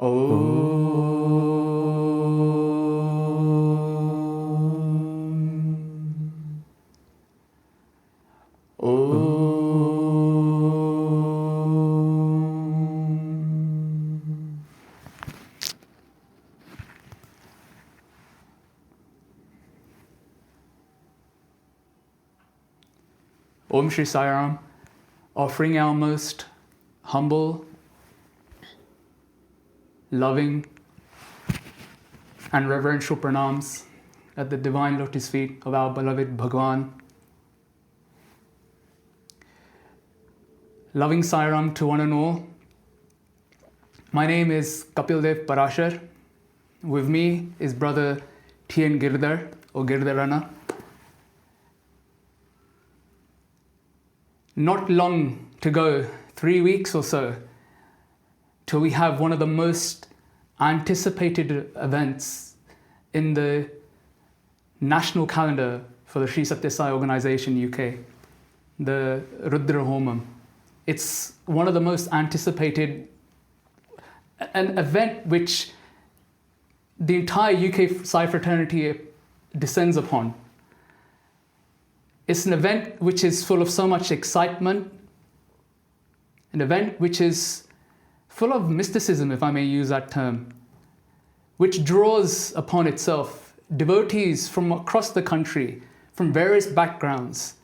Om Shri Sai Ram, offering our most humble, loving, and reverential pranams at the divine lotus feet of our beloved Bhagawan. Loving Sai Ram to one and all. My name is Kapil Dev Prasher. With me is Brother TN Giridhar or Giridharana. Not long to go, 3 weeks or so, till we have one of the most anticipated events in the national calendar for the Sri Sathya Sai organization UK, the Rudra Homam. It's one of the most anticipated, an event which the entire UK Sai fraternity descends upon. It's an event which is full of so much excitement, an event which is full of mysticism, if I may use that term, which draws upon itself devotees from across the country, from various backgrounds,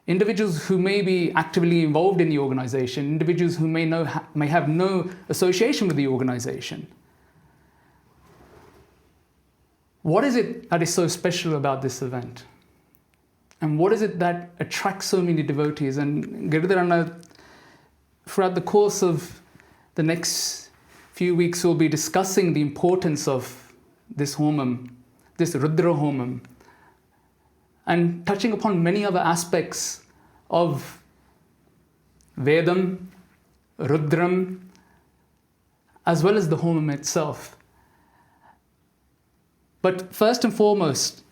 individuals who may be actively involved in the organization, individuals who may have no association with the organization. What is it that is so special about this event? And what is it that attracts so many devotees? And Giridharana, throughout the course of the next few weeks, we'll be discussing the importance of this homam, this Rudra Homam, and touching upon many other aspects of Vedam, Rudram, as well as the homam itself. But first and foremost,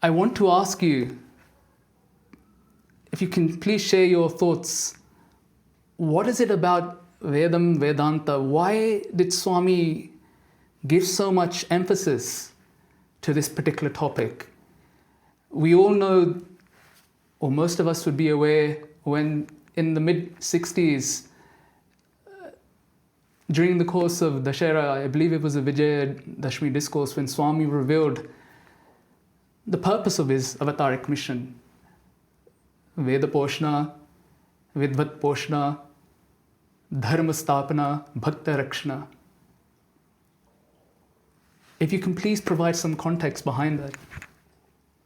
I want to ask you, if you can please share your thoughts. What is it about Vedam, Vedanta? Why did Swami give so much emphasis to this particular topic? We all know, or most of us would be aware, when in the mid-60s, during the course of Dashera, I believe it was a Vijaya Dashmi discourse, when Swami revealed the purpose of his avataric mission. Veda Poshna, Vidvat Poshna, Dharma Stapana, Bhakta Rakshana. If you can please provide some context behind that.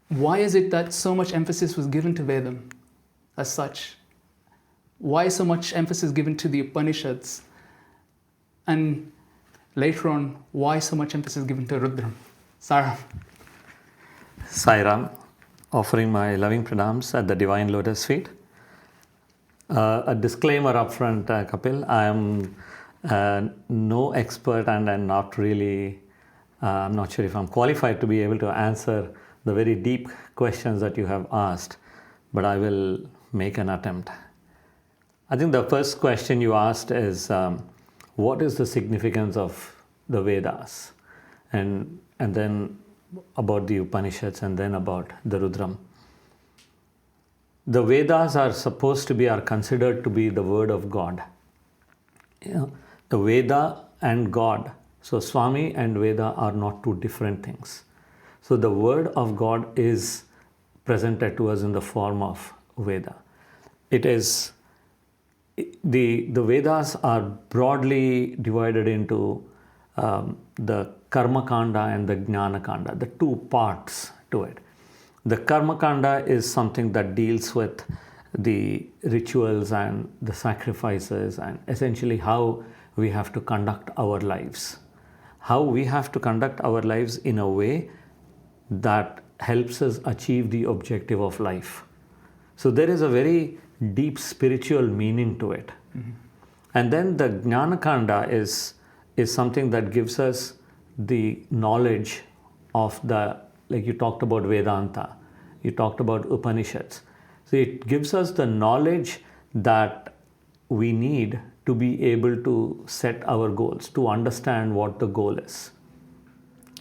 Why is it that so much emphasis was given to Vedam as such? Why so much emphasis given to the Upanishads? And later on, why so much emphasis given to Rudram? Saram. Sairam, offering my loving pranams at the divine lotus feet. A disclaimer up front, Kapil, I am no expert and I'm not really, I'm not sure if I'm qualified to be able to answer the very deep questions that you have asked, but I will make an attempt. I think the first question you asked is, what is the significance of the Vedas? And then about the Upanishads, and then about the Rudram. The Vedas are considered to be the word of God. The Veda and God. So Swami and Veda are not two different things. So the word of God is presented to us in the form of Veda. It is the Vedas are broadly divided into the Karma Kanda and the Jnana Kanda, the two parts to it. The Karma Kanda is something that deals with the rituals and the sacrifices and essentially how we have to conduct our lives. How we have to conduct our lives in a way that helps us achieve the objective of life. So there is a very deep spiritual meaning to it. Mm-hmm. And then the Jnana Kanda is something that gives us the knowledge of the, like you talked about Vedanta, you talked about Upanishads. So it gives us the knowledge that we need to be able to set our goals, to understand what the goal is.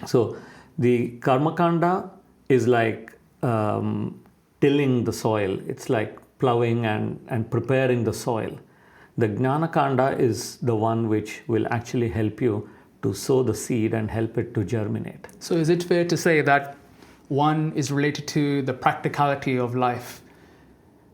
So the Karmakanda is like tilling the soil. It's like plowing and preparing the soil. The Jnanakanda is the one which will actually help you to sow the seed and help it to germinate. So is it fair to say that one is related to the practicality of life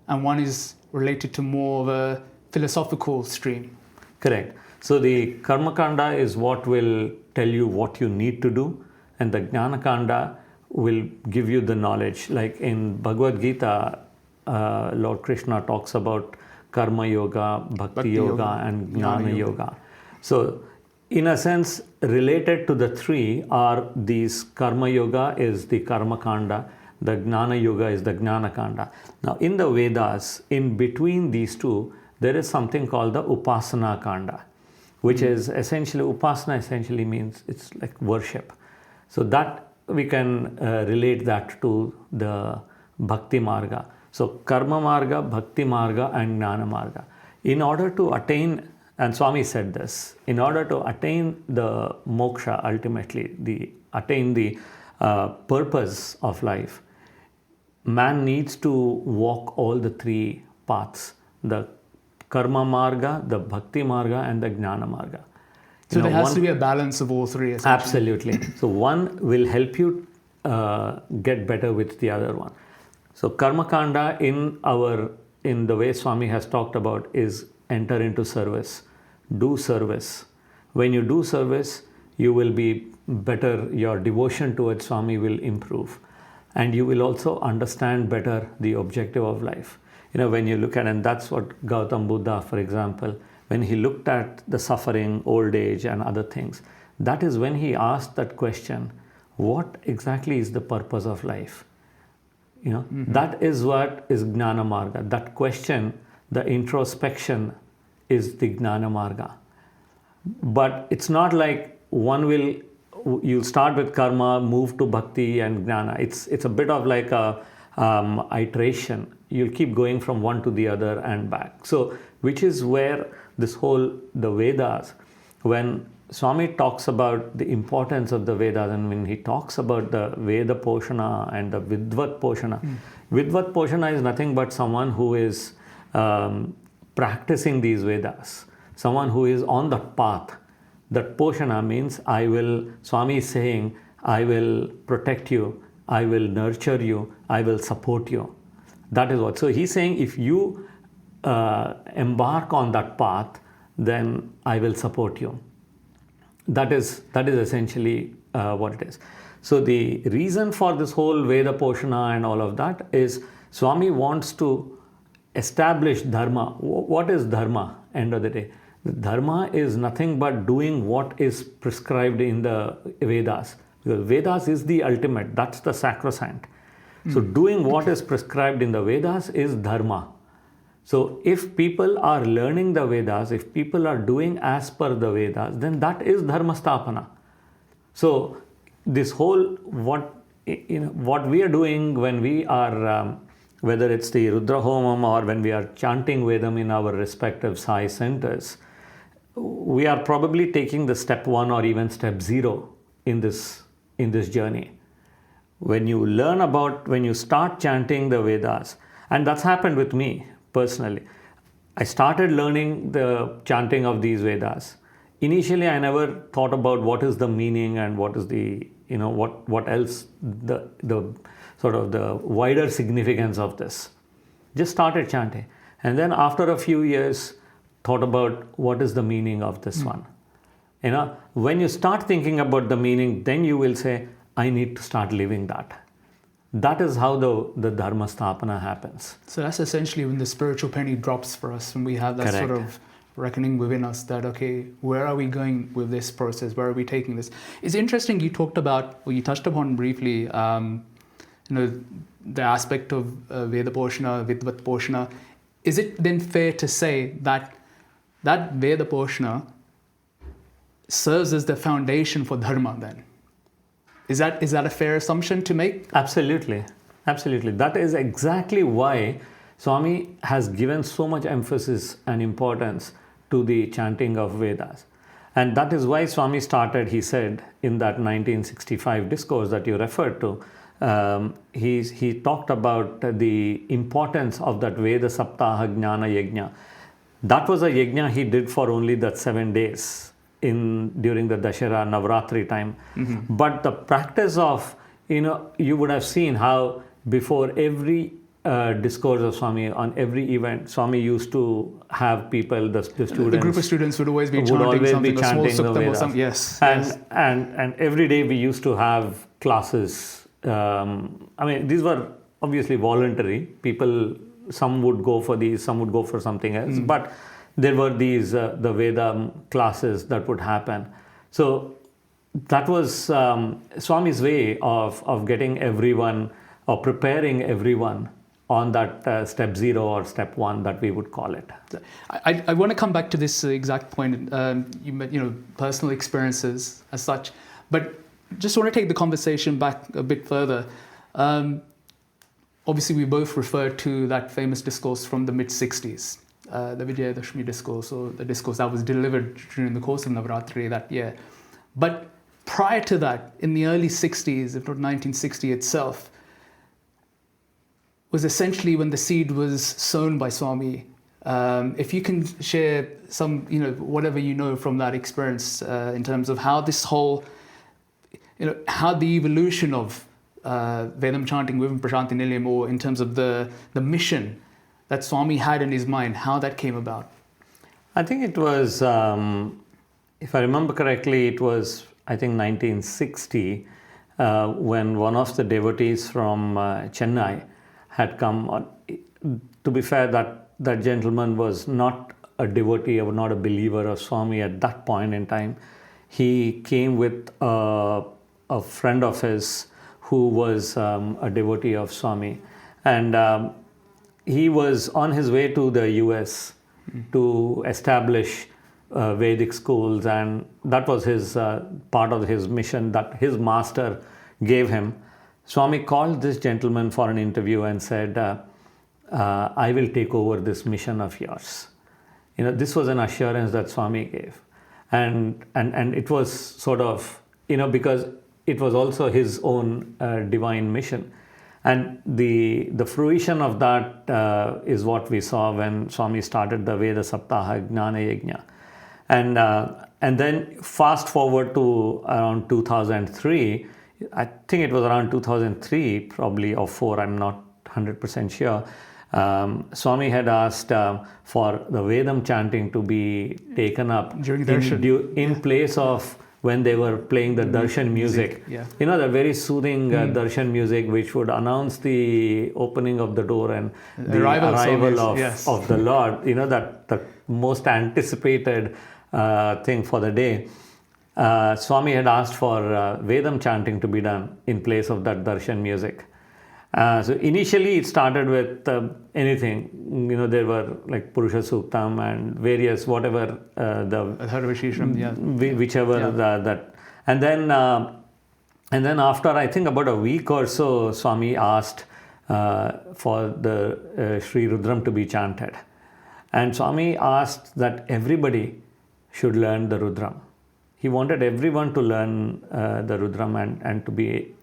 and one is related to more of a philosophical stream? Correct. So the Karmakanda is what will tell you what you need to do, and the Jnanakanda will give you the knowledge. Like in Bhagavad Gita, Lord Krishna talks about Karma Yoga, Bhakti Yoga and Jnana Yoga. So in a sense, related to the three are these Karma Yoga is the Karma Kanda, the Jnana Yoga is the Jnana Kanda. Now in the Vedas, in between these two, there is something called the Upasana Kanda, which is essentially, Upasana essentially means it's like worship. So that we can relate that to the Bhakti Marga. So Karma Marga, Bhakti Marga and Jnana Marga. In order to attain, and Swami said this, in order to attain the moksha ultimately, attain the purpose of life, man needs to walk all the three paths, the Karma Marga, the Bhakti Marga and the Jnana Marga. So there has to be a balance of all three, essentially. Absolutely. So one will help you get better with the other one. So Karma Kanda in the way Swami has talked about is enter into service, do service. When you do service, you will be better, your devotion towards Swami will improve. And you will also understand better the objective of life. When you look at, and that's what Gautam Buddha, for example, when he looked at the suffering, old age and other things, that is when he asked that question, what exactly is the purpose of life? That is what is Jnana Marga. That question, the introspection is the Jnana Marga. But it's not like you'll start with karma, move to bhakti and jnana. It's a bit of like a iteration. You'll keep going from one to the other and back. So, which is where the Vedas, when Swami talks about the importance of the Vedas, and when he talks about the Veda Poshana and the Vidvat Poshana, Vidvat Poshana is nothing but someone who is practicing these Vedas, someone who is on the path. That Poshana means Swami is saying, I will protect you, I will nurture you, I will support you. That is what. So he's saying, if you embark on that path, then I will support you. That is essentially what it is. So the reason for this whole Veda Poshana and all of that is Swami wants to establish dharma. What is dharma? End of the day, the dharma is nothing but doing what is prescribed in the Vedas. Because Vedas is the ultimate. That's the sacrosanct. So doing what is prescribed in the Vedas is dharma. So if people are learning the Vedas, if people are doing as per the Vedas, then that is dharma stapana. So this whole what we are doing when we are whether it's the Rudra Homam or when we are chanting Vedam in our respective Sai centers, we are probably taking the step 1 or even step 0 in this journey. When you start chanting the Vedas, and that's happened with me personally. I started learning the chanting of these Vedas. Initially, I never thought about what is the meaning and what is the, what else, the sort of the wider significance of this. Just started chanting. And then after a few years, thought about what is the meaning of this one. When you start thinking about the meaning, then you will say, I need to start living that. That is how the dharma sthapana happens. So that's essentially when the spiritual penny drops for us, when we have that Correct. sort of reckoning within us that, okay, where are we going with this process? Where are we taking this? It's interesting you touched upon briefly, the aspect of Veda Poshana, Vidvat Poshana. Is it then fair to say that Veda Poshana serves as the foundation for dharma then? Is that a fair assumption to make? Absolutely. That is exactly why Swami has given so much emphasis and importance to the chanting of Vedas. And that is why Swami started, he said, in that 1965 discourse that you referred to, he talked about the importance of that Veda Saptaha Jnana Yajna. That was a yajna he did for only that 7 days during the Dashera Navratri time. Mm-hmm. But the practice of, you would have seen how before every discourse of Swami, on every event, Swami used to have people, the students. The group of students would always be chanting something, a small suktam or something. Yes. And every day we used to have classes. These were obviously voluntary. People, some would go for these, some would go for something else. But there were these, the Veda classes that would happen. So that was Swami's way of getting everyone, or preparing everyone on that step 0 or step 1 that we would call it. I want to come back to this exact point. Personal experiences as such, but just want to take the conversation back a bit further. Obviously, we both referred to that famous discourse from the mid-60s, the Vijayadashmi discourse, or the discourse that was delivered during the course of Navratri that year. But prior to that, in the early 60s, if not 1960 itself, was essentially when the seed was sown by Swami. If you can share some, whatever you know from that experience in terms of how this whole, how the evolution of Vedam chanting within Prashanti Nilayam, or in terms of the mission that Swami had in his mind, how that came about. I think it was, if I remember correctly, it was, I think, 1960 when one of the devotees from Chennai had come on. To be fair, that gentleman was not a devotee or not a believer of Swami at that point in time. He came with a friend of his who was a devotee of Swami, and he was on his way to the US to establish Vedic schools, and that was his part of his mission that his master gave him. Swami called this gentleman for an interview and said, I will take over this mission of yours. This was an assurance that Swami gave. And it was sort of, because it was also his own divine mission. And the fruition of that is what we saw when Swami started the Veda Saptaha Jnana Yajna. And then fast forward to around 2003, I think it was around 2003 probably, or 4, I'm not 100% sure. Swami had asked for the Vedam chanting to be taken up during darshan, in place of when they were playing the darshan music. Yeah. The very soothing darshan music which would announce the opening of the door and the arrival of the Lord, that the most anticipated thing for the day. Swami had asked for Vedam chanting to be done in place of that darshan music. So initially it started with anything, there were like Purusha Suktam and various whatever whichever that, and then after I think about a week or so, Swami asked for the Sri Rudram to be chanted, and Swami asked that everybody should learn the Rudram. He wanted everyone to learn the Rudram and to be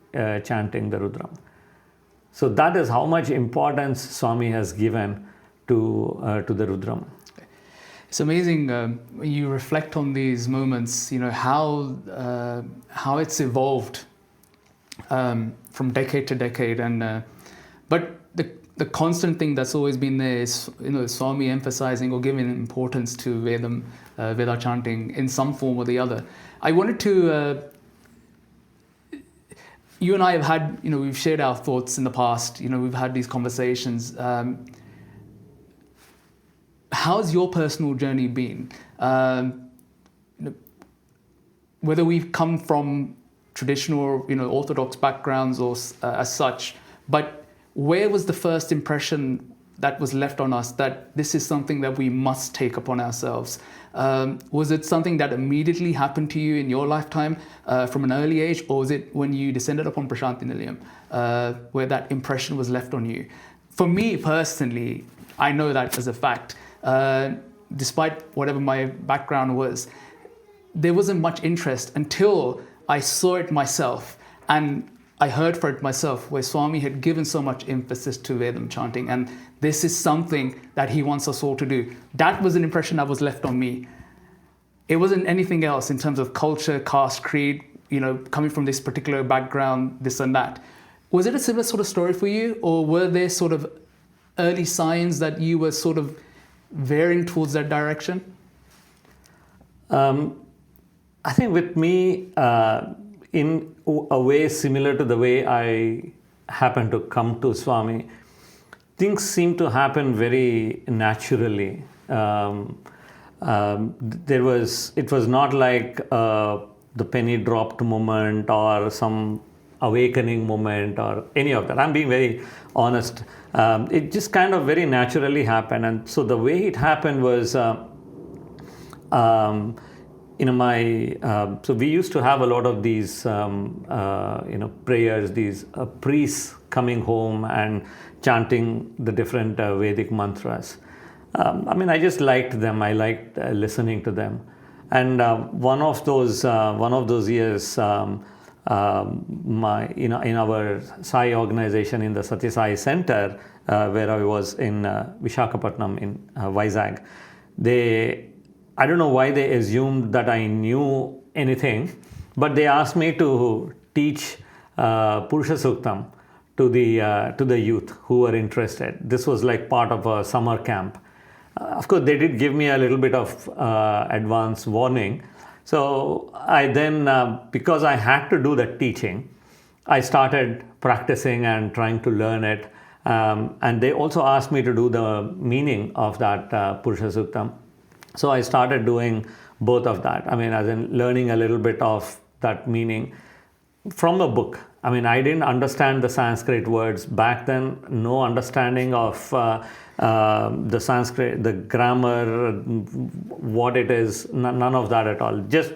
chanting the Rudram. So that is how much importance Swami has given to the Rudram. It's amazing when you reflect on these moments, how it's evolved from decade to decade, and but the constant thing that's always been there is Swami emphasizing or giving importance to Veda chanting in some form or the other. I wanted to. You and I have had, we've shared our thoughts in the past. We've had these conversations. How's your personal journey been? Whether we've come from traditional, orthodox backgrounds or as such, but where was the first impression that was left on us that this is something that we must take upon ourselves? Was it something that immediately happened to you in your lifetime from an early age, or was it when you descended upon Prashanti Nilayam where that impression was left on you? For me personally, I know that as a fact. despite whatever my background was, there wasn't much interest until I saw it myself and I heard for it myself, where Swami had given so much emphasis to Vedam chanting, and this is something that he wants us all to do. That was an impression that was left on me. It wasn't anything else in terms of culture, caste, creed, coming from this particular background, this and that. Was it a similar sort of story for you, or were there sort of early signs that you were sort of veering towards that direction? I think with me, in a way similar to the way I happened to come to Swami, things seem to happen very naturally. It was not like the penny dropped moment or some awakening moment or any of that. I'm being very honest. It just kind of very naturally happened. And so the way it happened was, so we used to have a lot of these, prayers, these priests coming home and chanting the different Vedic mantras. I just liked them. I liked listening to them. And one of those years, in our Sai organization in the Sathya Sai Center, where I was in Visakhapatnam in Vizag, I don't know why they assumed that I knew anything, but they asked me to teach Purusha Suktam to the youth who were interested. This was like part of a summer camp. Of course, they did give me a little bit of advance warning. So I then, because I had to do the teaching, I started practicing and trying to learn it. And they also asked me to do the meaning of that Purusha Suktam. So I started doing both of that. As in learning a little bit of that meaning from a book. I didn't understand the Sanskrit words back then, no understanding of the Sanskrit, the grammar, what it is, none of that at all. Just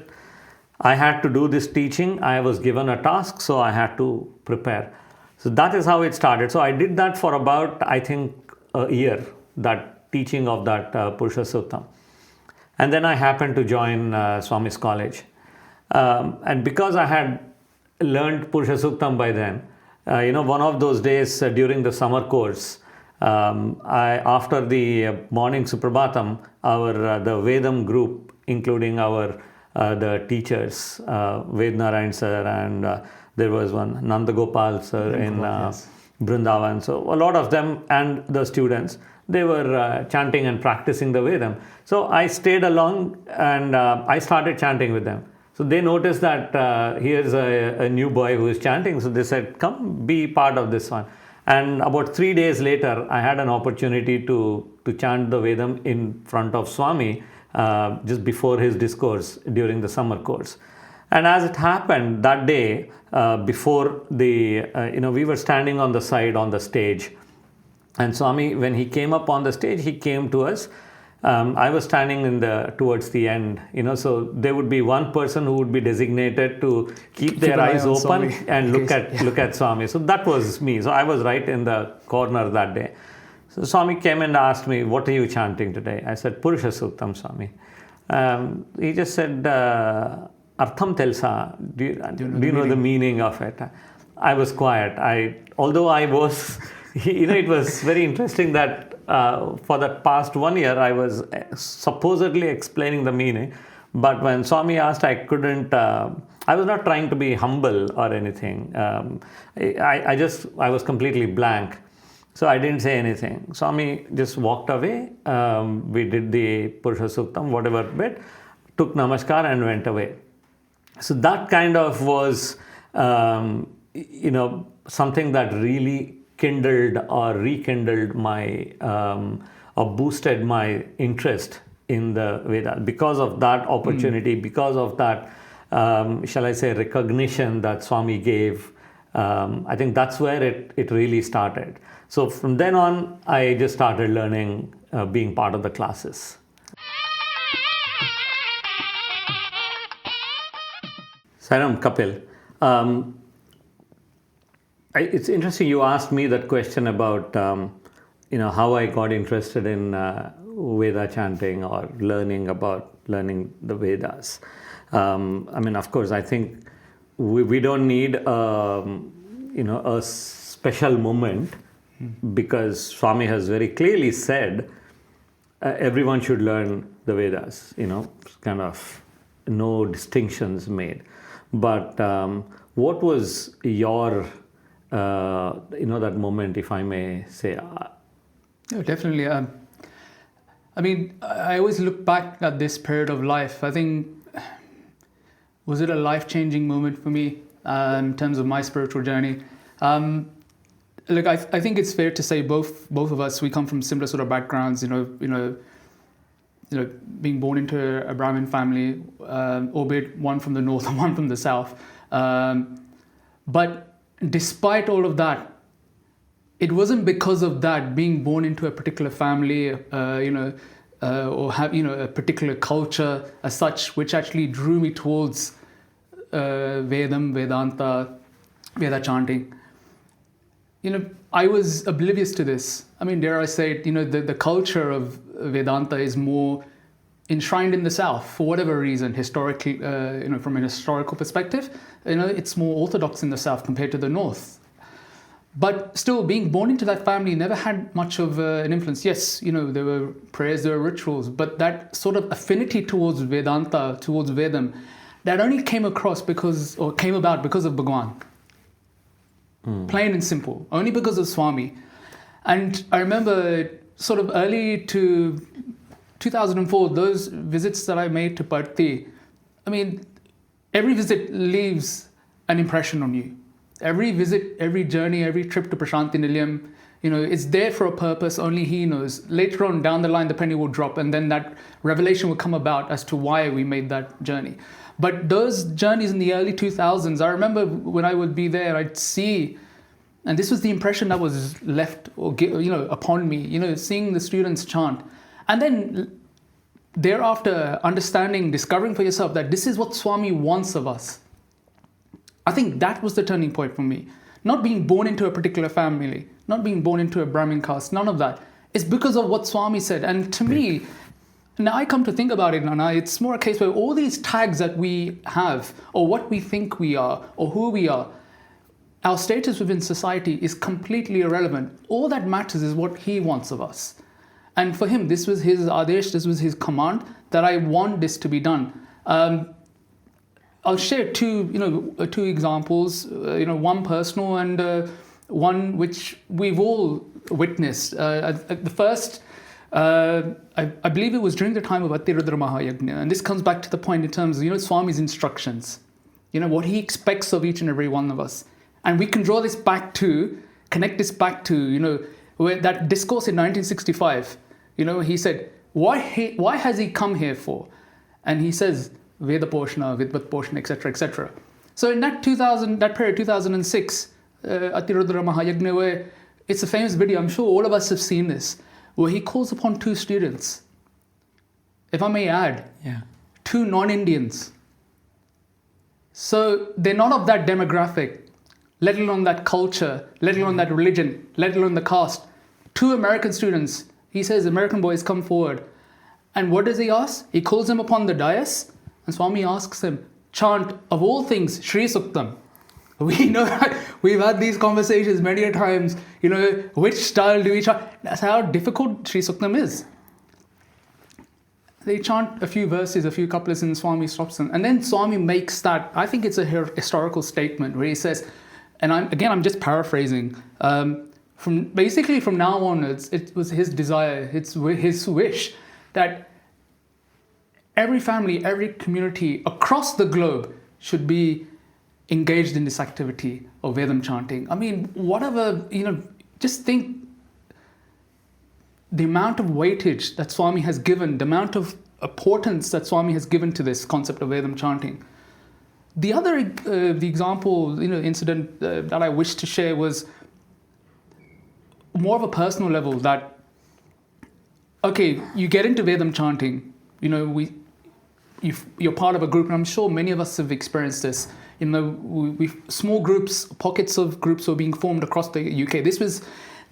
I had to do this teaching. I was given a task, so I had to prepare. So that is how it started. So I did that for about, I think, a year, that teaching of that Purusha Suktam. And then I happened to join Swami's college. And because I had learned Purusha Suktam by then, one of those days during the summer course, after the morning Suprabhatam, the Vedam group, including the teachers, Ved Narayan sir, and there was one Nanda Gopal sir in Vrindavan. So a lot of them and the students, they were chanting and practicing the Vedam. So I stayed along and I started chanting with them. So they noticed that here's a new boy who is chanting. So they said, come be part of this one. And about 3 days later, I had an opportunity to chant the Vedam in front of Swami just before his discourse during the summer course. And as it happened that day, before we were standing on the side on the stage. And Swami, when he came up on the stage, he came to us. I was standing towards the end, so there would be one person who would be designated to keep their eyes open and look at Swami. So that was me. So I was right in the corner that day. So Swami came and asked me, what are you chanting today? I said, Purusha Suktam, Swami. He just said, Artham Telsa, do you know the meaning of it? I was quiet. Although I was, it was very interesting that for the past 1 year, I was supposedly explaining the meaning. But when Swami asked, I couldn't, I was not trying to be humble or anything. I was completely blank. So I didn't say anything. Swami just walked away. We did the Purusha Suktam, whatever bit, took namaskar and went away. So that kind of was, something that really kindled or rekindled my, or boosted my interest in the Vedas. Because of that opportunity, because of that, shall I say, recognition that Swami gave, I think that's where it really started. So from then on, I just started learning, being part of the classes. Saram, Kapil. It's interesting you asked me that question about, how I got interested in Veda chanting or learning the Vedas. I mean, of course, I think we don't need a special moment, because Swami has very clearly said everyone should learn the Vedas. Kind of no distinctions made. But what was your that moment, if I may say? Yeah, definitely. I mean, I always look back at this period of life. I think, was it a life-changing moment for me in terms of my spiritual journey? Look, I think it's fair to say both of us, we come from similar sort of backgrounds. Being born into a Brahmin family, albeit one from the north and one from the south. But despite all of that, it wasn't because of that, being born into a particular family, or have a particular culture as such, which actually drew me towards Vedam, Vedanta, Veda chanting. I was oblivious to this. I mean, dare I say it, the culture of Vedanta is more enshrined in the South for whatever reason, historically, from an historical perspective. It's more orthodox in the South compared to the North. But still, being born into that family never had much of an influence. Yes, there were prayers, there were rituals, but that sort of affinity towards Vedanta, towards Vedam, that only came about because of Bhagawan. Plain and simple, only because of Swami. And I remember sort of early to 2004, those visits that I made to Parthi, I mean, every visit leaves an impression on you. Every visit, every journey, every trip to Prashanti Nilayam, it's there for a purpose, only he knows. Later on, down the line, the penny will drop, and then that revelation will come about as to why we made that journey. But those journeys in the early 2000s, I remember when I would be there, I'd see, and this was the impression that was left upon me, seeing the students chant. And then thereafter, discovering for yourself that this is what Swami wants of us. I think that was the turning point for me. Not being born into a particular family, not being born into a Brahmin caste, none of that. It's because of what Swami said. And to me, now I come to think about it, Nana, it's more a case where all these tags that we have, or what we think we are, or who we are, our status within society is completely irrelevant. All that matters is what he wants of us. And for him, this was his adesh, this was his command, that I want this to be done. I'll share two examples, one personal and one which we've all witnessed. The first, I believe it was during the time of Ati Rudra Maha Yagna, and this comes back to the point in terms of, Swami's instructions, what he expects of each and every one of us. And we can draw this back to, connect this back to, where that discourse in 1965, he said, why has he come here for? And he says, Veda Poshna, Vidvat Poshna, etc., etc. So in that period, 2006, Ati Rudra Maha Yagna, where it's a famous video, I'm sure all of us have seen this, where he calls upon two students, if I may add, two non-Indians. So they're not of that demographic, let alone that culture, let alone that religion, let alone the caste. Two American students, he says, American boys, come forward. And what does he ask? He calls them upon the dais, and Swami asks him, chant, of all things, Sri Suktam. We know that we've had these conversations many a times, which style do we chant? That's how difficult Sri Suktam is. They chant a few verses, a few couplets, and Swami stops them. And then Swami makes that, I think it's a historical statement where he says, and I'm just paraphrasing, from now onwards, it was his desire, it's his wish that every family, every community across the globe should be engaged in this activity of Vedam chanting. I mean, whatever, just think the amount of weightage that Swami has given, the amount of importance that Swami has given to this concept of Vedam chanting. The other, the example, incident that I wish to share was more of a personal level that, okay, you get into Vedam chanting, you're part of a group, and I'm sure many of us have experienced this. Small groups, pockets of groups were being formed across the UK. This was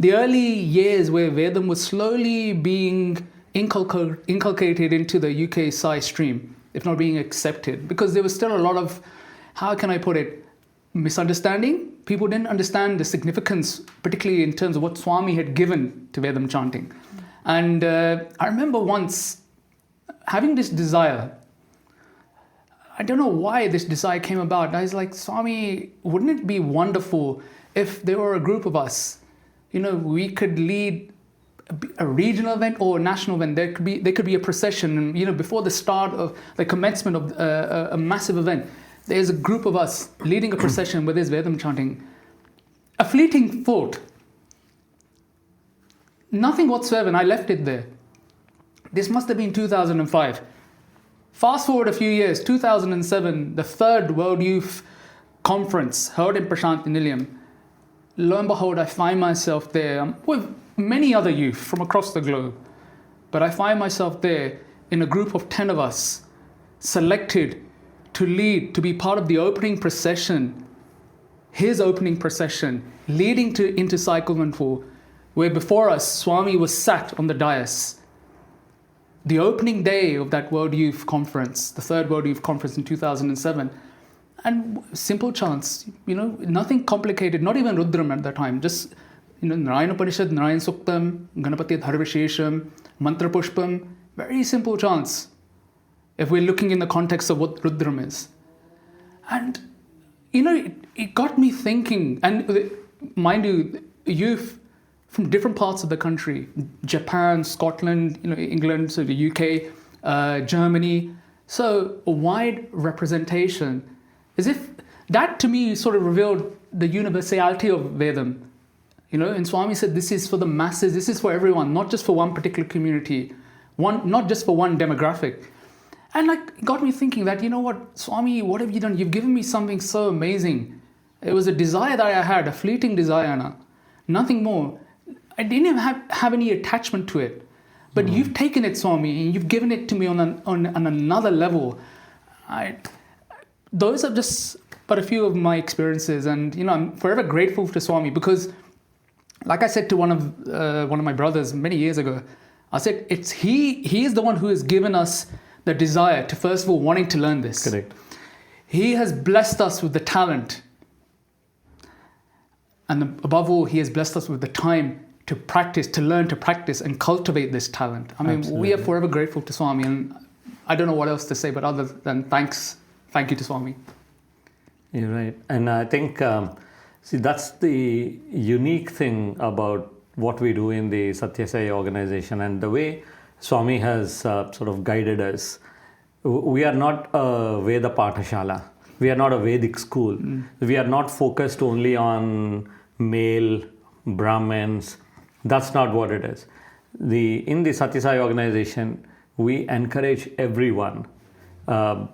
the early years where Vedam was slowly being inculcated into the UK Sai stream, if not being accepted, because there was still a lot of, how can I put it, misunderstanding. People didn't understand the significance, particularly in terms of what Swami had given to Vedam chanting. And I remember once having this desire. I don't know why this desire came about. I was like, Swami, wouldn't it be wonderful if there were a group of us, we could lead a regional event or a national event. There could be a procession, and before the start of the commencement of a massive event, there's a group of us leading a procession with this Vedam chanting. A fleeting thought. Nothing whatsoever, and I left it there. This must have been 2005. Fast forward a few years, 2007, the third World Youth Conference held in Prashanti Nilayam. Lo and behold, I find myself there with many other youth from across the globe. But I find myself there in a group of 10 of us, selected to lead, to be part of the opening procession, his opening procession, leading into Cycle 1-4, where before us, Swami was sat on the dais. The opening day of that World Youth Conference, the third World Youth Conference in 2007, and simple chants, nothing complicated, not even Rudram at that time, just, Narayana Upanishad, Narayana Suktam, Ganapati Dharvishesham, Mantra Pushpam, very simple chants, if we're looking in the context of what Rudram is. And, it got me thinking, and mind you, youth from different parts of the country, Japan, Scotland, England, so the UK, Germany. So a wide representation, as if that to me sort of revealed the universality of Vedam. And Swami said, this is for the masses, this is for everyone, not just for one particular community, not just for one demographic. And it got me thinking that, Swami, what have you done? You've given me something so amazing. It was a desire that I had, a fleeting desire, nothing more. I didn't even have any attachment to it. But you've taken it, Swami, and you've given it to me on another level. Those are just but a few of my experiences. And, I'm forever grateful to Swami because, like I said to one of my brothers many years ago, I said, he is the one who has given us the desire to, first of all, wanting to learn this. Correct. He has blessed us with the talent. And above all, he has blessed us with the time to practice, to learn to practice and cultivate this talent. We are forever grateful to Swami, and I don't know what else to say, but other than thank you to Swami. You're right. And I think, that's the unique thing about what we do in the Sathya Sai organization and the way Swami has sort of guided us. We are not a Veda Pathashala. We are not a Vedic school. We are not focused only on male Brahmins. That's not what it is. In the Sathya Sai organization, we encourage everyone, young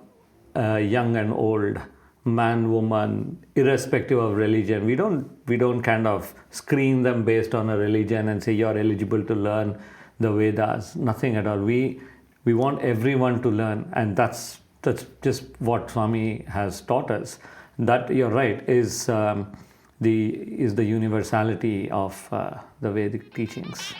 and old, man, woman, irrespective of religion. We don't kind of screen them based on a religion and say you're eligible to learn the Vedas. Nothing at all. We want everyone to learn, and that's just what Swami has taught us. That, you're right, is the universality of the Vedic teachings.